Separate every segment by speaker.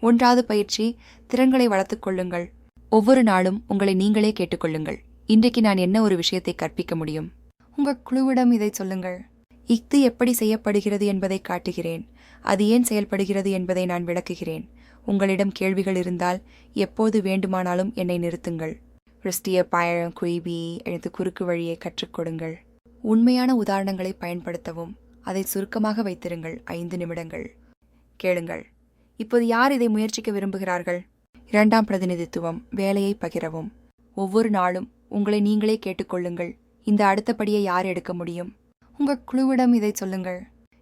Speaker 1: 1வது பயிற்சி, திறன்களை வளர்த்துக் கொள்ளுங்கள். ஒவ்வொரு நாளும் உங்களை நீங்களே கேட்டுக்கொள்ளுங்கள். இன்றைக்கு நான் என்ன ஒரு விஷயத்தை கற்பிக்க முடியும்? உங்கள் குழுவிடம் இதை சொல்லுங்கள். இஃது எப்படி செய்யப்படுகிறது என்பதை காட்டுகிறேன். அது ஏன் செயல்படுகிறது என்பதை நான் விளக்குகிறேன். உங்களிடம் கேள்விகள் இருந்தால் எப்போது வேண்டுமானாலும் என்னை நிறுத்துங்கள். கிறிஸ்டிய பயணம் குயிபி எழுத்து குறுக்கு வழியை கற்றுக் கொடுங்கள். உண்மையான உதாரணங்களை பயன்படுத்தவும். அதை சுருக்கமாக வைத்திருங்கள். 5 நிமிடங்கள். கேளுங்கள். இப்போது யார் இதை முயற்சிக்க விரும்புகிறார்கள்? 2ஆம் பிரதிநிதித்துவம், வேலையை பகிரவும். ஒவ்வொரு நாளும் உங்களை நீங்களே கேட்டுக்கொள்ளுங்கள். இந்த அடுத்த படியை யார் எடுக்க முடியும்? உங்கள் குழுவிடம் இதை சொல்லுங்கள்.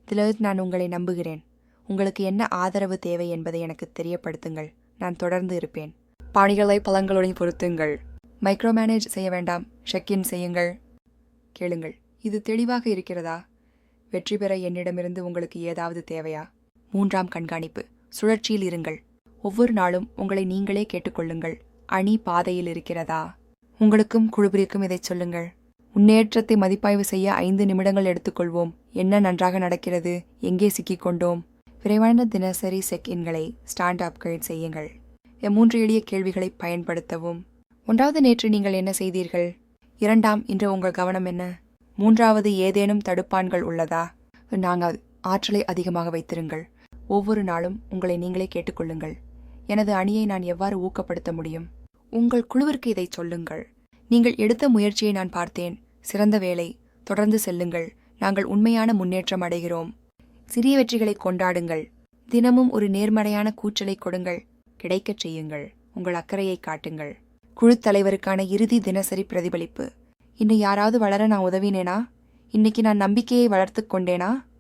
Speaker 1: இதில் நான் உங்களை நம்புகிறேன். உங்களுக்கு என்ன ஆதரவு தேவை என்பதை எனக்கு தெரியப்படுத்துங்கள். நான் தொடர்ந்து இருப்பேன். பாணிகளை பழங்களுடன் பொருத்துங்கள். மைக்ரோ மேனேஜ் செய்ய வேண்டாம். செக்இன் செய்யுங்கள். கேளுங்கள். இது தெளிவாக இருக்கிறதா? வெற்றி பெற என்னிடமிருந்து உங்களுக்கு ஏதாவது தேவையா? 3ஆம் கண்காணிப்பு, சுழற்சியில் இருங்கள். ஒவ்வொரு நாளும் உங்களை நீங்களே கேட்டுக்கொள்ளுங்கள். அணி பாதையில் இருக்கிறதா? உங்களுக்கும் குழுவிற்கும் இதை சொல்லுங்கள். முன்னேற்றத்தை மதிப்பாய்வு செய்ய 5 நிமிடங்கள் எடுத்துக்கொள்வோம். என்ன நன்றாக நடக்கிறது? எங்கே சிக்கிக்கொண்டோம்? விரைவான தினசரி செக்இன்களை ஸ்டாண்ட் அப்கிரேட் செய்யுங்கள். 3 எளிய கேள்விகளை பயன்படுத்தவும். 1வது, நேற்று நீங்கள் என்ன செய்தீர்கள்? 2ஆம், இன்று உங்கள் கவனம் என்ன? 3வது, ஏதேனும் தடுப்பான்கள் உள்ளதா? 4வது, ஆற்றலை அதிகமாக வைத்திருங்கள். ஒவ்வொரு நாளும் உங்களை நீங்களே கேட்டுக்கொள்ளுங்கள். எனது அணியை நான் எவ்வாறு ஊக்கப்படுத்த முடியும்? உங்கள் குழுவிற்கு இதை சொல்லுங்கள். நீங்கள் எடுத்த முயற்சியை நான் பார்த்தேன். சிறந்த வேலை. தொடர்ந்து செல்லுங்கள். நாங்கள் உண்மையான முன்னேற்றம் அடைகிறோம். சிறிய வெற்றிகளை கொண்டாடுங்கள். தினமும் ஒரு நேர்மறையான கூச்சலை கொடுங்கள். கிடைக்கச் செய்யுங்கள். உங்கள் அக்கறையை காட்டுங்கள். குழு தலைவருக்கான இறுதி தினசரி பிரதிபலிப்பு. இன்னும் யாராவது வளர நான் உதவினேனா? இன்னைக்கு நான் நம்பிக்கையை வளர்த்து கொண்டேனா?